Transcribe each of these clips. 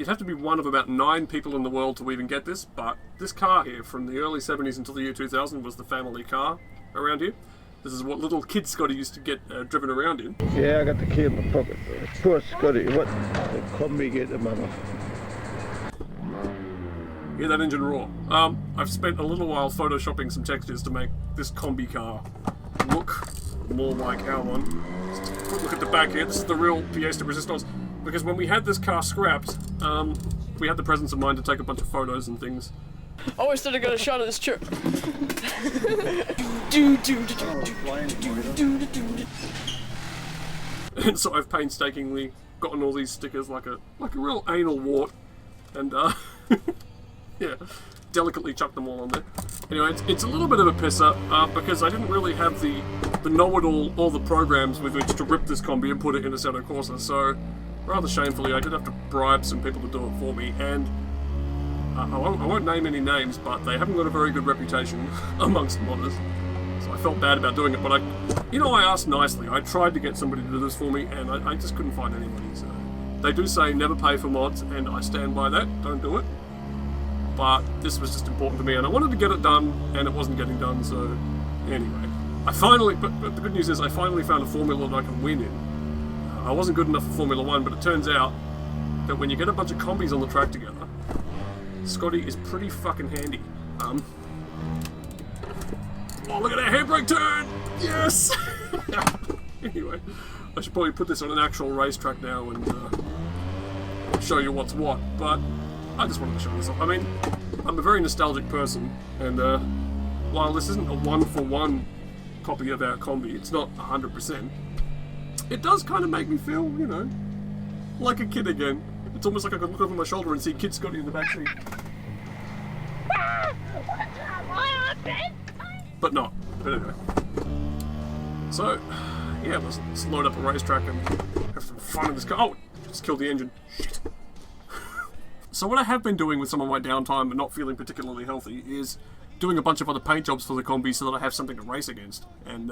You'd have to be one of about 9 people in the world to even get this, but this car here, from the early 70s until the year 2000, was the family car around here. This is what little Kid Scuddy used to get driven around in. Yeah, I got the key in my pocket. Poor Scuddy, what the Kombi get the mama. Hear that engine roar? I've spent a little while photoshopping some textures to make this Kombi car look more like our one. Just look at the back here. This is the real pièce de résistance. Because when we had this car scrapped, we had the presence of mind to take a bunch of photos and things. Oh, I still got a shot of this trip. And so I've painstakingly gotten all these stickers like a real anal wart, and yeah, delicately chucked them all on there. Anyway, it's a little bit of a pisser because I didn't really have the know-it-all, all the programs with which to rip this Kombi and put it in Assetto Corsa. So rather shamefully, I did have to bribe some people to do it for me, and I won't name any names, but they haven't got a very good reputation amongst modders. So I felt bad about doing it, but I asked nicely. I tried to get somebody to do this for me, and I just couldn't find anybody. So they do say never pay for mods, and I stand by that. Don't do it. But this was just important to me, and I wanted to get it done, and it wasn't getting done. So anyway, but the good news is I finally found a formula that I can win in. I wasn't good enough for Formula 1, but it turns out that when you get a bunch of combis on the track together, Scotty is pretty fucking handy. Oh, look at that handbrake turn! Yes! Anyway, I should probably put this on an actual racetrack now and show you what's what, but I just wanted to show this off. I mean, I'm a very nostalgic person, and while this isn't a one-for-one copy of our Kombi, it's not 100%, it does kind of make me feel, you know, like a kid again. It's almost like I could look over my shoulder and see Kid Scuddy in the backseat. But not. But anyway. So, yeah, let's load up a racetrack and have some fun in this car. Oh, just killed the engine. Shit. So what I have been doing with some of my downtime and not feeling particularly healthy is doing a bunch of other paint jobs for the Kombi so that I have something to race against. And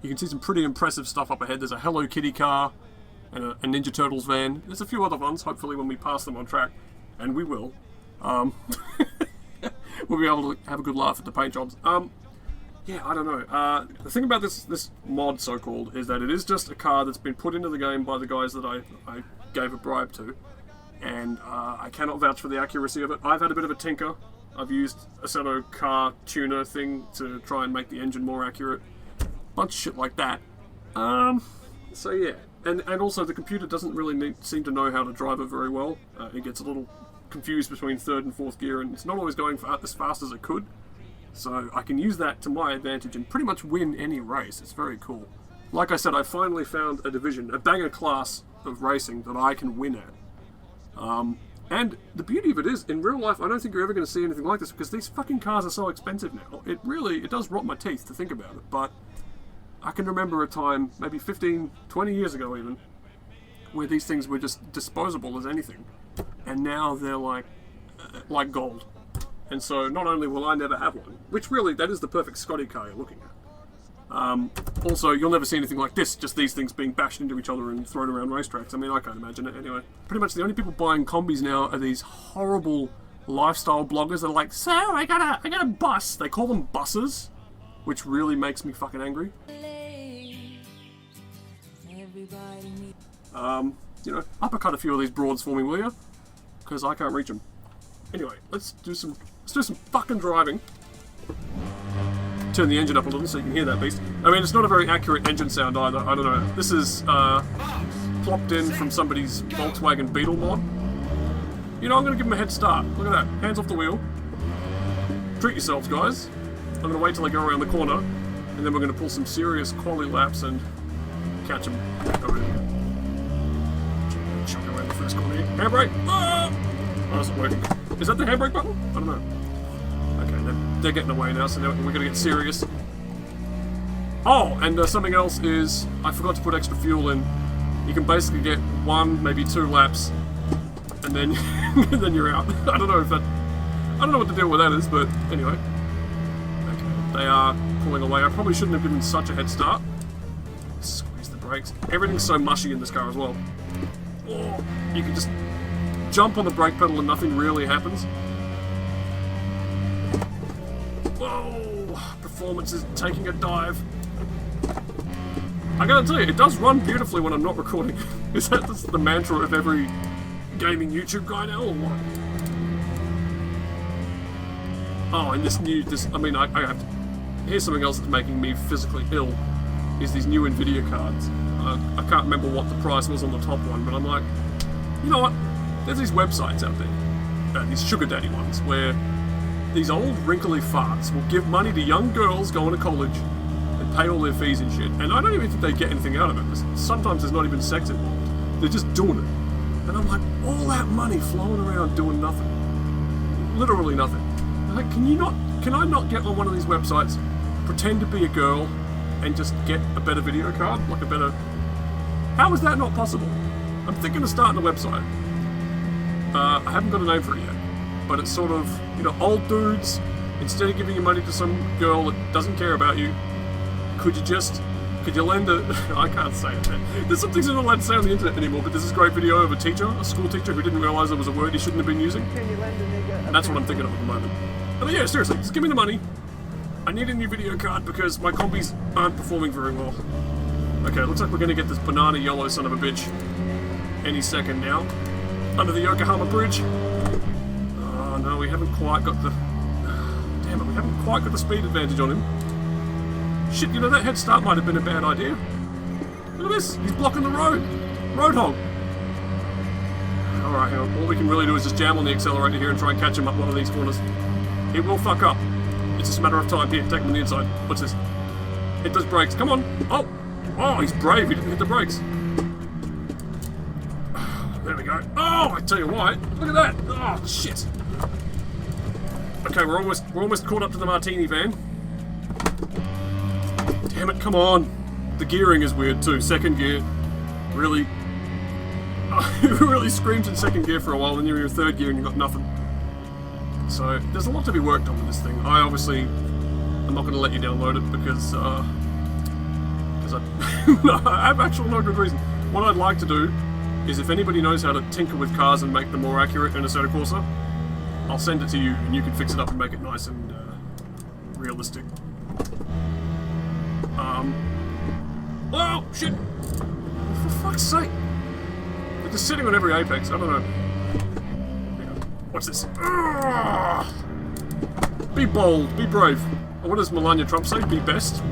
you can see some pretty impressive stuff up ahead. There's a Hello Kitty car and a Ninja Turtles van. There's a few other ones, hopefully when we pass them on track. And we will. We'll be able to have a good laugh at the paint jobs. Yeah, I don't know. The thing about this mod, so-called, is that it is just a car that's been put into the game by the guys that I gave a bribe to. And I cannot vouch for the accuracy of it. I've had a bit of a tinker. I've used Assetto car tuner thing to try and make the engine more accurate. Bunch of shit like that. So yeah. And also the computer doesn't really seem to know how to drive it very well. It gets a little confused between 3rd and 4th gear, and it's not always going as fast as it could. So I can use that to my advantage and pretty much win any race. It's very cool. Like I said, I finally found a division, a banger class of racing that I can win at. And the beauty of it is, in real life, I don't think you're ever going to see anything like this because these fucking cars are so expensive now. It does rot my teeth to think about it, but I can remember a time, maybe 15, 20 years ago even, where these things were just disposable as anything. And now they're like gold. And so not only will I never have one, which really, that is the perfect Scotty car you're looking at. Also, you'll never see anything like this, just these things being bashed into each other and thrown around racetracks. I mean, I can't imagine it anyway. Pretty much the only people buying Kombis now are these horrible lifestyle bloggers that are like, so I got a bus. They call them buses, which really makes me fucking angry. You know, uppercut a few of these broads for me, will ya? Because I can't reach them. Anyway, let's do some fucking driving. Turn the engine up a little so you can hear that beast. I mean, it's not a very accurate engine sound either. I don't know. This is plopped in from somebody's Volkswagen Beetle mod. You know, I'm going to give them a head start. Look at that. Hands off the wheel. Treat yourselves, guys. I'm going to wait till I go around the corner, and then we're going to pull some serious quality laps and catch them. Over here. Chuck around the first corner here. Handbrake! Ah! Oh, it's not working. Is that the handbrake button? I don't know. Okay, they're getting away now, so now we're going to get serious. Oh, and something else is, I forgot to put extra fuel in. You can basically get 1, maybe 2 laps, and then and then you're out. I don't know what the deal with that is, but anyway. Okay, they are pulling away. I probably shouldn't have given such a head start. Squeeze the brakes. Everything's so mushy in this car as well. Oh, you can just jump on the brake pedal and nothing really happens. Whoa! Performance is taking a dive. I gotta tell you, it does run beautifully when I'm not recording. Is that the mantra of every gaming YouTube guy now, or what? Oh, and I have to... Here's something else that's making me physically ill, is these new Nvidia cards. I can't remember what the price was on the top one, but I'm like, you know what? There's these websites out there, these sugar daddy ones, where these old wrinkly farts will give money to young girls going to college and pay all their fees and shit. And I don't even think they get anything out of it. Sometimes there's not even sex involved. They're just doing it. And I'm like, all that money flowing around doing nothing. Literally nothing. Like, can I not get on one of these websites, pretend to be a girl, and just get a better video card? Like a better... How is that not possible? I'm thinking of starting a website. I haven't got a name for it yet. But it's sort of, old dudes, instead of giving your money to some girl that doesn't care about you, could you lend a... I can't say it. There's some things you're not allowed to say on the internet anymore, but there's this great video of a school teacher, who didn't realise there was a word he shouldn't have been using. Can you lend a nigga? And that's what I'm thinking of at the moment. But yeah, seriously, just give me the money. I need a new video card because my Kombis aren't performing very well. Okay, looks like we're going to get this banana yellow son of a bitch any second now. Under the Yokohama Bridge. Oh no, we haven't quite got the... Damn it, we haven't quite got the speed advantage on him. Shit, that head start might have been a bad idea. Look at this, he's blocking the road. Roadhog. Alright, hang on. All we can really do is just jam on the accelerator here and try and catch him up one of these corners. He will fuck up. It's just a matter of time. Here, take him on the inside. What's this? Hit those brakes. Come on. Oh! Oh, he's brave. He didn't hit the brakes. There we go. Oh, I tell you what. Look at that. Oh, shit. Okay, we're almost caught up to the martini van. Damn it, come on. The gearing is weird too. Second gear. Really... it really screams in second gear for a while, and you're in your third gear and you've got nothing. So, there's a lot to be worked on with this thing. I obviously... I'm not going to let you download it because no, I have actually no good reason. What I'd like to do is if anybody knows how to tinker with cars and make them more accurate in Assetto Corsa, I'll send it to you and you can fix it up and make it nice and realistic. Oh, shit! For fuck's sake! They're just sitting on every apex, I don't know. Hang on. What's this? Ugh. Be bold, be brave. Or what does Melania Trump say? Be best?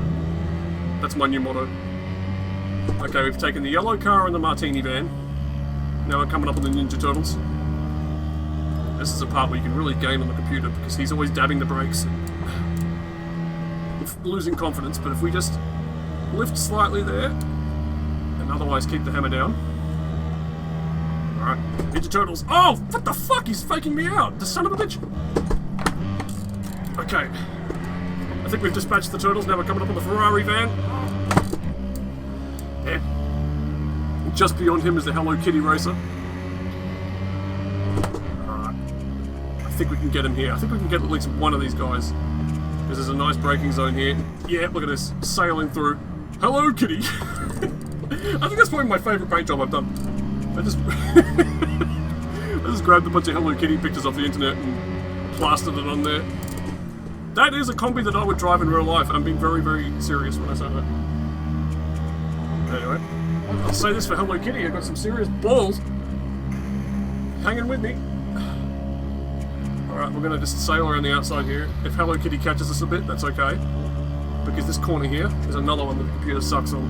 That's my new motto. Okay, we've taken the yellow car and the martini van. Now we're coming up on the Ninja Turtles. This is a part where you can really game on the computer because he's always dabbing the brakes and losing confidence, but if we just lift slightly there and otherwise keep the hammer down. Alright, Ninja Turtles. Oh, what the fuck? He's faking me out, the son of a bitch. Okay. I think we've dispatched the turtles, now we're coming up on the Ferrari van. Yeah. Just beyond him is the Hello Kitty racer. Alright. I think we can get him here. I think we can get at least one of these guys. Because there's a nice braking zone here. Yeah, look at this. Sailing through. Hello Kitty! I think that's probably my favourite paint job I've done. I just grabbed a bunch of Hello Kitty pictures off the internet and plastered it on there. That is a Kombi that I would drive in real life. I'm being very, very serious when I say that. Anyway, I'll say this for Hello Kitty. I've got some serious balls hanging with me. Alright, we're going to just sail around the outside here. If Hello Kitty catches us a bit, that's okay. Because this corner here is another one that the computer sucks on.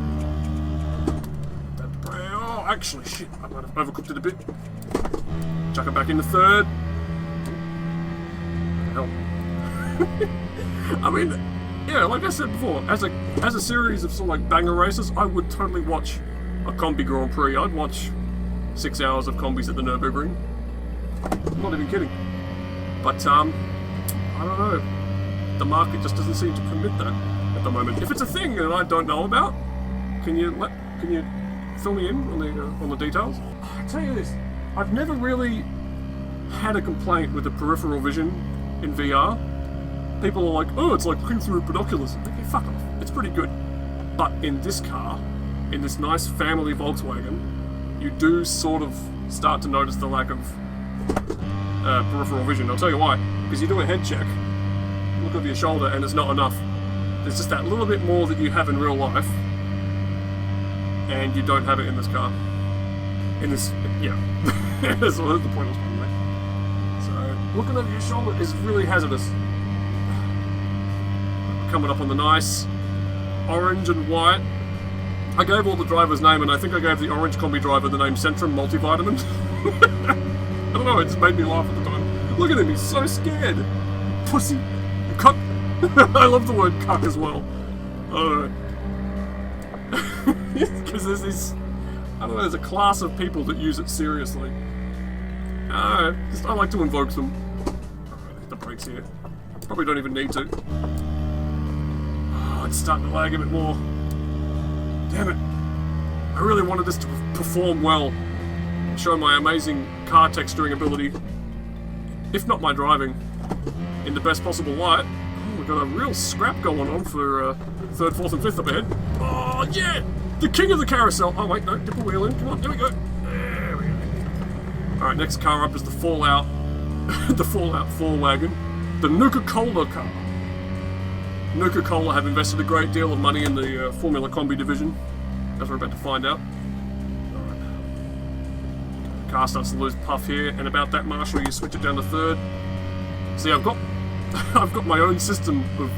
Oh, actually, shit. I might have overcooked it a bit. Chuck it back in the third. Hell. I mean, yeah, like I said before, as a series of sort of like banger races, I would totally watch a Kombi Grand Prix. I'd watch 6 hours of Kombis at the Nürburgring. I'm not even kidding. But I don't know. The market just doesn't seem to permit that at the moment. If it's a thing that I don't know about, can you fill me in on the details? I tell you this, I've never really had a complaint with the peripheral vision in VR. People are like, oh, it's like looking through binoculars. Okay, fuck off. It's pretty good. But in this car, in this nice family Volkswagen, you do sort of start to notice the lack of peripheral vision. I'll tell you why. Because you do a head check, look over your shoulder, and it's not enough. There's just that little bit more that you have in real life, and you don't have it in this car. In this, yeah. That's the point I was trying to make. So, looking over your shoulder is really hazardous. Coming up on the nice orange and white. I gave all the drivers' name, and I think I gave the orange Kombi driver the name Centrum Multivitamin. I don't know, it just made me laugh at the time. Look at him, he's so scared. Pussy. You cuck. I love the word cuck as well. I don't know. Because there's this, I don't know, there's a class of people that use it seriously. I like to invoke them. Alright, hit the brakes here. Probably don't even need to. Oh, it's starting to lag a bit more. Damn it. I really wanted this to perform well. Show my amazing car texturing ability. If not my driving. In the best possible light. Oh, we've got a real scrap going on for 3rd, 4th and 5th up ahead. Oh, yeah! The king of the carousel. Oh, wait, no, dip a wheel in. Come on, there we go. There we go. Alright, next car up is the Fallout. The Fallout 4 wagon. The Nuka Cola car. Nuka Cola have invested a great deal of money in the Formula Kombi division, as we're about to find out. Right. Car starts to lose puff here, and about that marshal, you switch it down to 3rd. See, I've got my own system of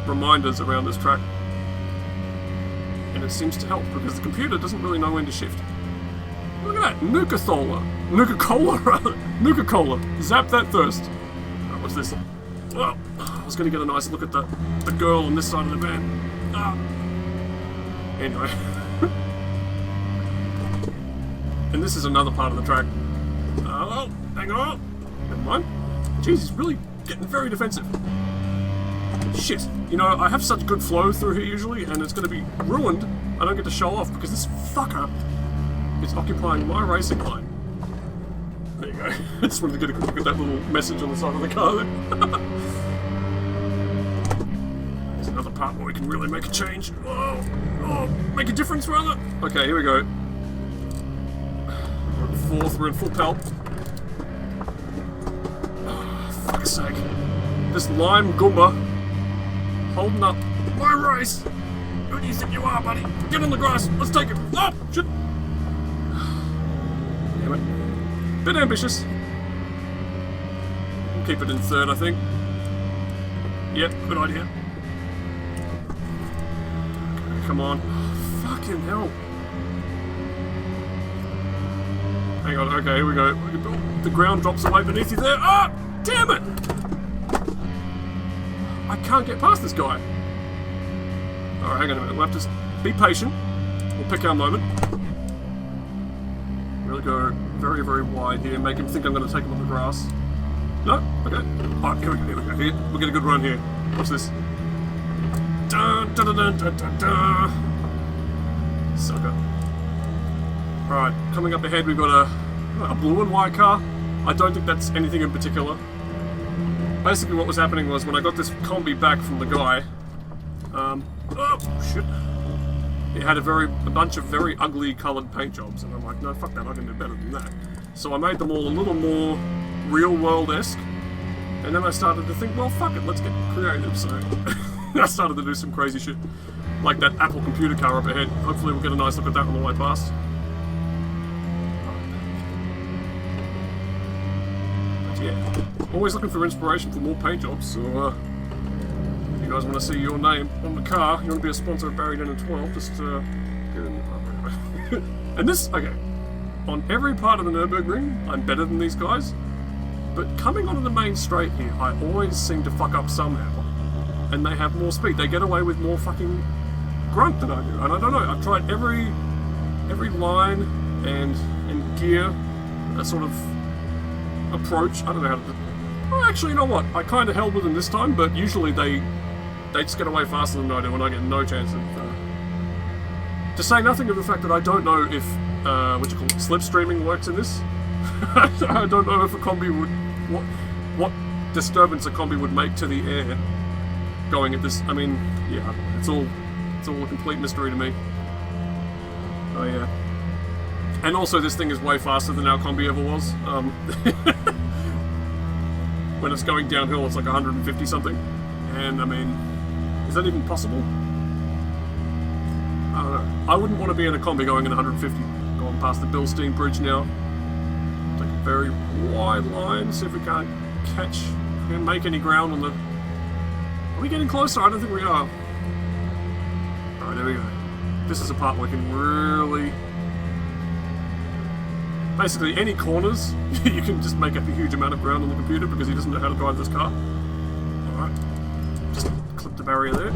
reminders around this track, and it seems to help because the computer doesn't really know when to shift. Look at that, Nuka Cola rather, Nuka Cola. Zap that first. Right, what's this? Oh, I was going to get a nice look at the girl on this side of the van. Anyway. And this is another part of the track. Oh, hang on. Never mind. Jeez, he's really getting very defensive. Shit. You know, I have such good flow through here usually, and it's going to be ruined. I don't get to show off because this fucker is occupying my racing line. There you go. I just wanted to get a quick look at that little message on the side of the car there. There's another part where we can really make a change. Oh, make a difference rather. Okay, here we go. We're in 4th, we're in full pelt. Oh, fuck's sake. This lime Goomba holding up my race. Who do you think you are, buddy? Get on the grass, let's take it. Oh, shit. Damn it. Bit ambitious. We'll keep it in 3rd, I think. Yep, good idea. Okay, come on. Oh, fucking hell. Hang on, okay, here we go. The ground drops away beneath you there. Ah! Damn it! I can't get past this guy. Alright, hang on a minute. We'll have to be patient. We'll pick our moment. Really go very, very wide here, make him think I'm going to take him on the grass. No? Okay. Alright, here we go. Here, we'll get a good run here. Watch this. Dun, dun, dun, dun, dun, dun. Sucker. Alright, coming up ahead we've got a blue and white car. I don't think that's anything in particular. Basically what was happening was when I got this Kombi back from the guy, oh shit. It had a bunch of very ugly coloured paint jobs, and I'm like, no, fuck that, I can do better than that. So I made them all a little more real-world-esque, and then I started to think, well, fuck it, let's get creative, so I started to do some crazy shit, like that Apple computer car up ahead. Hopefully we'll get a nice look at that on the way past. But yeah, always looking for inspiration for more paint jobs, so you guys want to see your name on the car, you want to be a sponsor of Barry Den and 12, just get in. And this, okay, on every part of the Nürburgring, I'm better than these guys, but coming onto the main straight here, I always seem to fuck up somehow, and they have more speed. They get away with more fucking grunt than I do, and I don't know, I've tried every line and gear, a sort of approach, I don't know how to do. Well, actually, you know what, I kind of held with them this time, but usually they just get away faster than I do, and I get no chance of... To say nothing of the fact that I don't know if, slipstreaming works in this. I don't know if a Kombi would... What disturbance a Kombi would make to the air going at this... I mean, yeah, it's all a complete mystery to me. Oh, yeah. And also, this thing is way faster than our Kombi ever was. When it's going downhill, it's like 150 something. And I mean, is that even possible? I don't know. I wouldn't want to be in a Kombi going in 150. Going past the Bilstein Bridge now. Take a very wide line, see if we can't catch and make any ground on the... Are we getting closer? I don't think we are. Alright, there we go. This is a part where we can really... Basically, any corners, you can just make up a huge amount of ground on the computer because he doesn't know how to drive this car. Alright. Just clip the barrier there.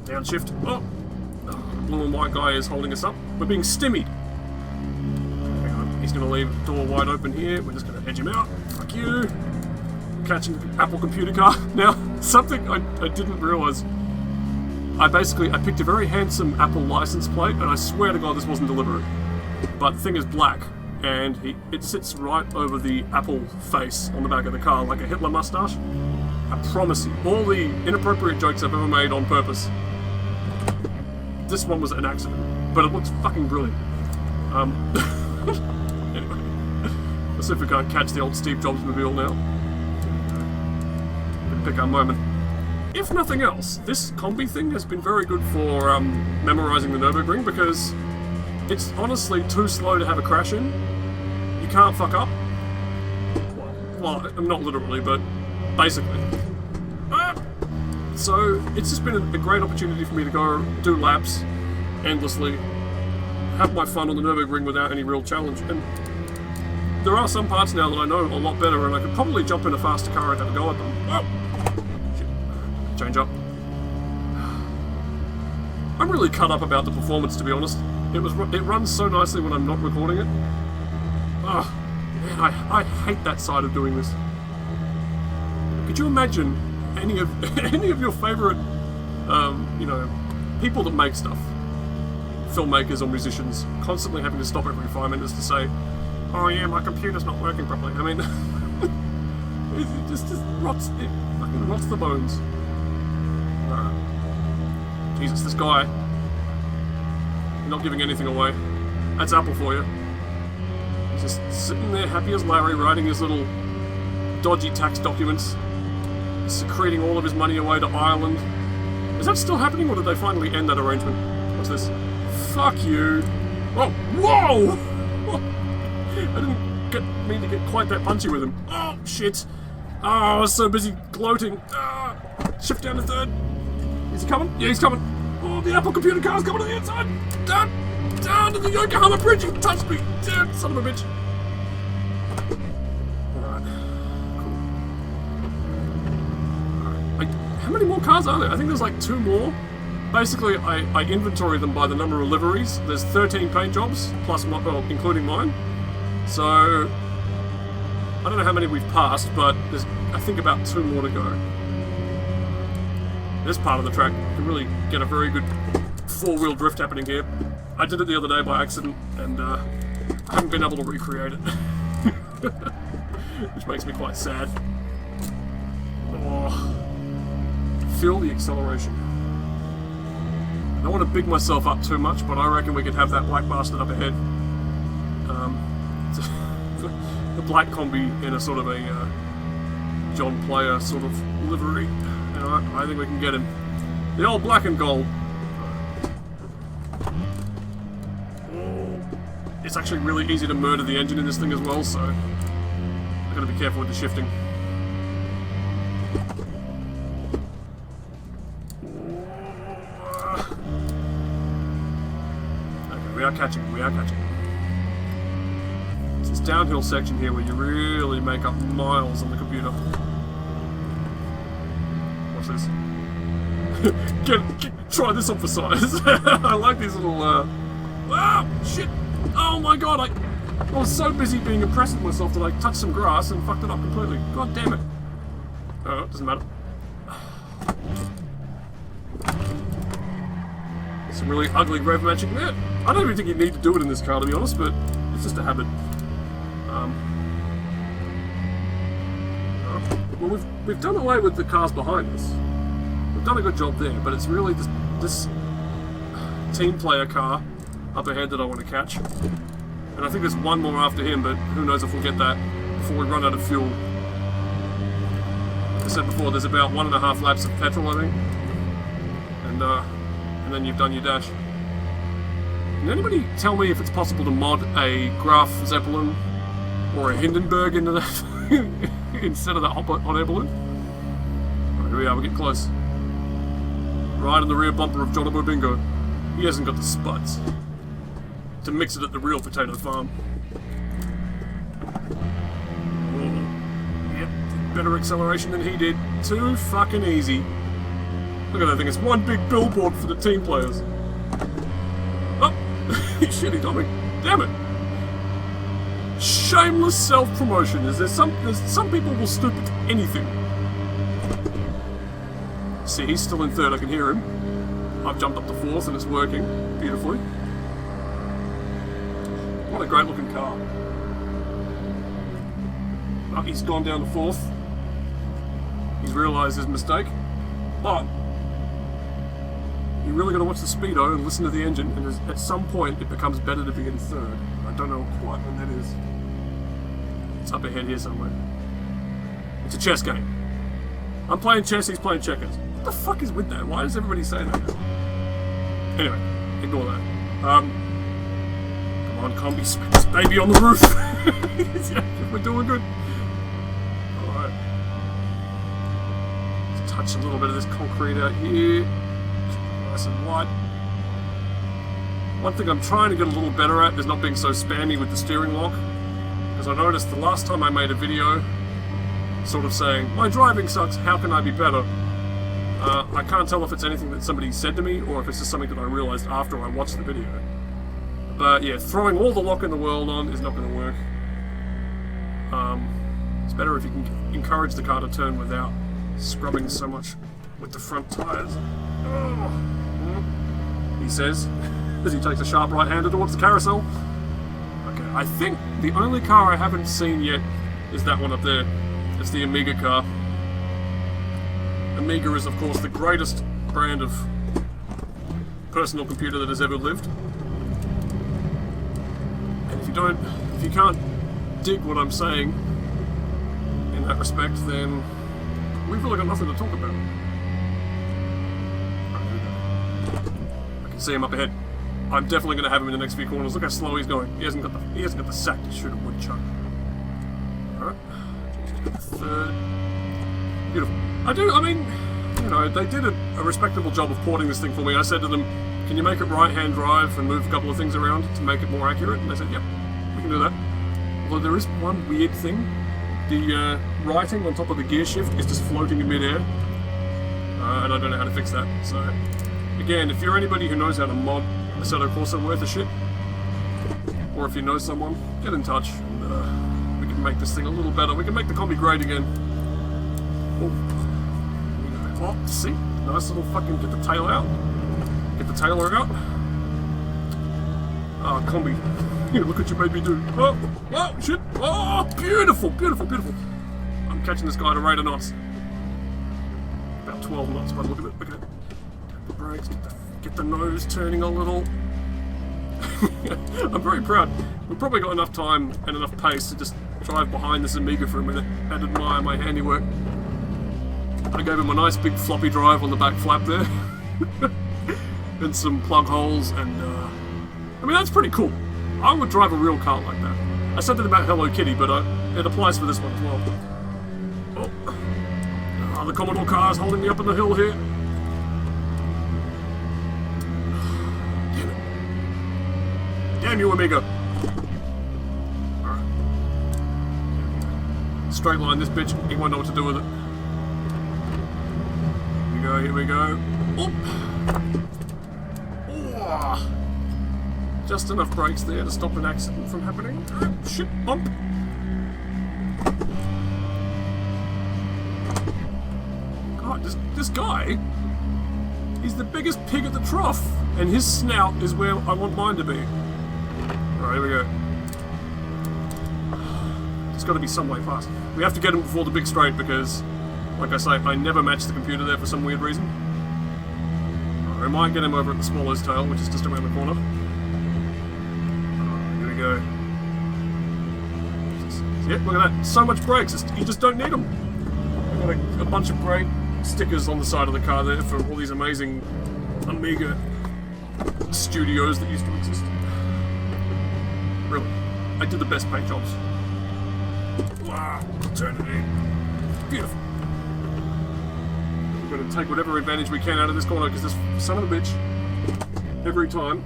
Downshift. Oh! The blue and white guy is holding us up. We're being stymied. Hang on. He's going to leave the door wide open here. We're just going to edge him out. Fuck you. Catching the Apple computer car. Now, something I didn't realise. I picked a very handsome Apple license plate, and I swear to God this wasn't deliberate. But the thing is black, and it sits right over the Apple face on the back of the car, like a Hitler mustache. I promise you, all the inappropriate jokes I've ever made on purpose, this one was an accident, but it looks fucking brilliant. Anyway, let's see if we can't catch the old Steve Jobs mobile now. Pick our moment. If nothing else, this Kombi thing has been very good for memorising the Nürburgring, because it's honestly too slow to have a crash in. You can't fuck up. Well, not literally, but basically. So it's just been a great opportunity for me to go do laps endlessly, have my fun on the Nürburgring without any real challenge. And there are some parts now that I know a lot better, and I could probably jump in a faster car and have a go at them. Oh! Shit. Change up. I'm really cut up about the performance, to be honest. It runs so nicely when I'm not recording it. Oh, man, I hate that side of doing this. Could you imagine any of your favourite, people that make stuff, filmmakers or musicians, constantly having to stop every 5 minutes to say, "Oh yeah, my computer's not working properly." I mean, it just rots. It fucking rots the bones. Jesus, this guy. Not giving anything away. That's Apple for you. He's just sitting there happy as Larry, writing his little dodgy tax documents, secreting all of his money away to Ireland. Is that still happening, or did they finally end that arrangement? What's this? Fuck you. Oh, whoa! I didn't mean to get quite that punchy with him. Oh, shit. Oh, I was so busy gloating. Shift down to third. Is he coming? Yeah, he's coming. Oh, the Apple computer car's coming to the inside! Down to the Yokohama Bridge! You touched me! Damn, son of a bitch! Alright. Cool. Alright. How many more cars are there? I think there's like 2 more. Basically, I inventory them by the number of liveries. There's 13 paint jobs, plus including mine. So, I don't know how many we've passed, but there's, I think, about 2 more to go. This part of the track, you can really get a very good 4-wheel drift happening here. I did it the other day by accident, and I haven't been able to recreate it. Which makes me quite sad. Oh. Feel the acceleration. I don't want to big myself up too much, but I reckon we could have that black bastard up ahead. The black Kombi in a sort of a John Player sort of livery. I think we can get him. The old black and gold. It's actually really easy to murder the engine in this thing as well, so I've got to be careful with the shifting. Okay, we are catching. It's this downhill section here where you really make up miles on the computer. This. Try this on for size. I like these little shit. Oh my god, I was so busy being impressed with myself that I touched some grass and fucked it up completely. God damn it. Oh, it doesn't matter. There's some really ugly rev matching there. I don't even think you need to do it in this car, to be honest, but it's just a habit. Well, we've done away with the cars behind us. We've done a good job there, but it's really this team player car up ahead that I want to catch. And I think there's one more after him, but who knows if we'll get that before we run out of fuel. Like I said before, there's about 1.5 laps of petrol, I think. And then you've done your dash. Can anybody tell me if it's possible to mod a Graf Zeppelin or a Hindenburg into that instead of that hot air balloon? Right, here we are, we're getting close. Right on the rear bumper of Jonabo Bingo. He hasn't got the spuds to mix it at the real potato farm. Yep, better acceleration than he did. Too fucking easy. Look at that thing, it's one big billboard for the team players. Oh, shit, he got me. Damn it. Shameless self-promotion. There's some people will stoop at anything. See, he's still in third, I can hear him. I've jumped up to fourth and it's working beautifully. What a great looking car. Oh, he's gone down to fourth. He's realised his mistake. But you really got to watch the speedo and listen to the engine, and at some point it becomes better to be in third. I don't know quite when that is. It's up ahead here somewhere. It's a chess game. I'm playing chess, he's playing checkers. What the fuck is with that? Why does everybody say that now? Anyway, ignore that. Come on, Kombi, smack this baby on the roof. Yeah, we're doing good. Alright. Let's touch a little bit of this concrete out here. Nice and wide. One thing I'm trying to get a little better at is not being so spammy with the steering lock. Because I noticed the last time I made a video sort of saying, my driving sucks, how can I be better? I can't tell if it's anything that somebody said to me or if it's just something that I realised after I watched the video. But yeah, throwing all the lock in the world on is not going to work. It's better if you can encourage the car to turn without scrubbing so much with the front tyres. Oh. He says, as he takes a sharp right-hander towards the carousel. Okay, I think the only car I haven't seen yet is that one up there. It's the Amiga car. Amiga is, of course, the greatest brand of personal computer that has ever lived. And if you can't dig what I'm saying in that respect, then we've really got nothing to talk about. I can see him up ahead. I'm definitely going to have him in the next few corners. Look how slow he's going. He hasn't got the sack to shoot a woodchuck. Alright. Third. Beautiful. They did a respectable job of porting this thing for me. I said to them, can you make it right-hand drive and move a couple of things around to make it more accurate? And they said, yep, we can do that. Although there is one weird thing. The writing on top of the gear shift is just floating in mid-air. And I don't know how to fix that. So, again, if you're anybody who knows how to mod Assetto Corsa worth a shit, or if you know someone, get in touch. And, we can make this thing a little better. We can make the Kombi great again. Oh, see? Nice little fucking get the tail out. Get the tailor out. Ah, Kombi. Here, look what you made me do. Oh, shit. Oh, beautiful, beautiful, beautiful. I'm catching this guy at a rate of knots. About 12 knots by the look of it. Look at it. Tap the brakes, get the nose turning a little. I'm very proud. We've probably got enough time and enough pace to just drive behind this Amiga for a minute and admire my handiwork. I gave him a nice big floppy drive on the back flap there. And some plug holes and I mean, that's pretty cool. I would drive a real car like that. I said that about Hello Kitty, but it applies for this one as well. Oh, the Commodore car's holding me up on the hill here. Damn it. Damn you, Amiga. Alright. Straight line this bitch, he won't know what to do with it. Here we go. Oh. Just enough brakes there to stop an accident from happening. Shit, bump. God, this guy, he's the biggest pig at the trough, and his snout is where I want mine to be. Alright, here we go. There's got to be some way past. We have to get him before the big straight because, like I say, I never match the computer there for some weird reason. I might get him over at the Swallow's Tail, which is just around the corner. go. Yep, look at that. So much brakes. You just don't need them. I've got a bunch of great stickers on the side of the car there for all these amazing Amiga studios that used to exist. Really. I did the best paint jobs. Wow. Eternity. Beautiful. We're going to take whatever advantage we can out of this corner because this son of a bitch, every time,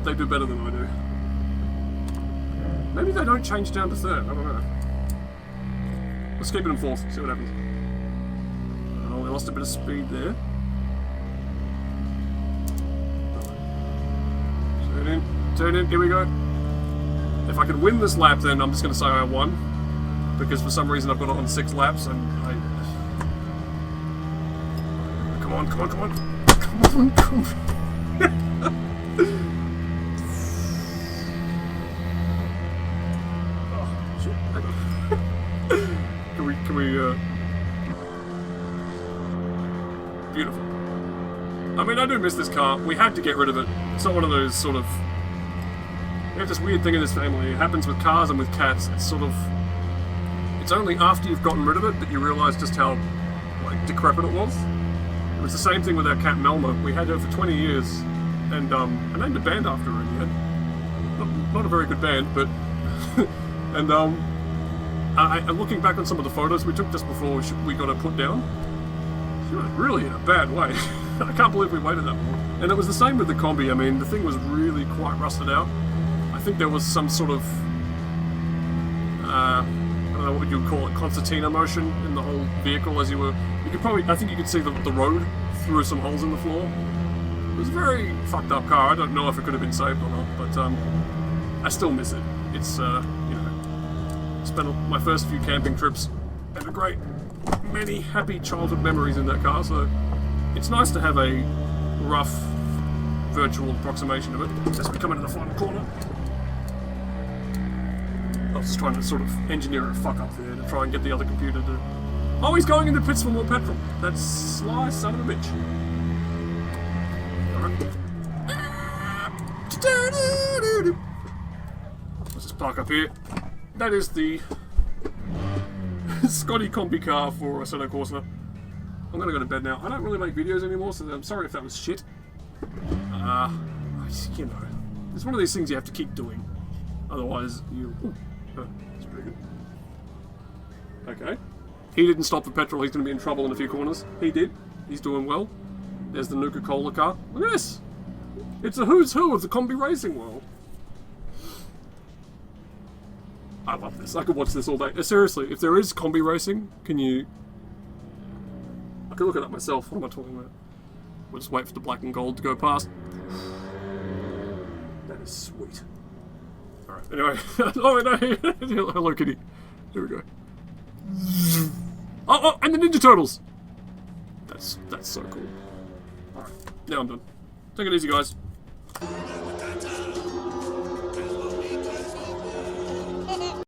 they do better than I do. Maybe they don't change down to third. I don't know. Let's keep it in fourth. See what happens. Oh, we lost a bit of speed there. Turn in. Here we go. If I could win this lap, then I'm just going to say I won. Because for some reason I've got it on 6 laps and Come on. Come on. Oh, shit. Hang on. Can we, Beautiful. I mean, I do miss this car. We had to get rid of it. It's not one of those sort of... We have this weird thing in this family. It happens with cars and with cats. It's sort of... It's only after you've gotten rid of it that you realise just how, like, decrepit it was. It was the same thing with our cat Melma. We had her for 20 years, and I named a band after her in the end. Not a very good band, but... and, looking back on some of the photos we took just before we got her put down, she was really in a bad way. I can't believe we waited that long. And it was the same with the Kombi. I mean, the thing was really quite rusted out. I think there was some sort of... I don't know what you would call it, concertina motion in the whole vehicle as you were... You could probably... I think you could see the road through some holes in the floor. It was a very fucked up car. I don't know if it could have been saved or not, but I still miss it. It's, you know... Spent my first few camping trips and a great many happy childhood memories in that car, so it's nice to have a rough virtual approximation of it as we come into the final corner. I was just trying to sort of engineer a fuck up there to try and get the other computer to... Oh, he's going into pits for more petrol. That sly son of a bitch. Alright. Let's just park up here. That is the Scotty Kombi car for Assetto Corsa. I'm gonna go to bed now. I don't really make videos anymore, so I'm sorry if that was shit. You know, it's one of these things you have to keep doing. Otherwise, you... Ooh, that's pretty good. Okay. He didn't stop for petrol. He's going to be in trouble in a few corners. He did. He's doing well. There's the Nuka Cola car. Look at this. It's a who's who of the Kombi racing world. I love this. I could watch this all day. Seriously, if there is Kombi racing, can you... I could look it up myself. What am I talking about? We'll just wait for the black and gold to go past. That is sweet. Alright, anyway. Oh, no. Hello, Kitty. Here we go. Oh, and the Ninja Turtles! That's so cool. Alright, now I'm done. Take it easy, guys.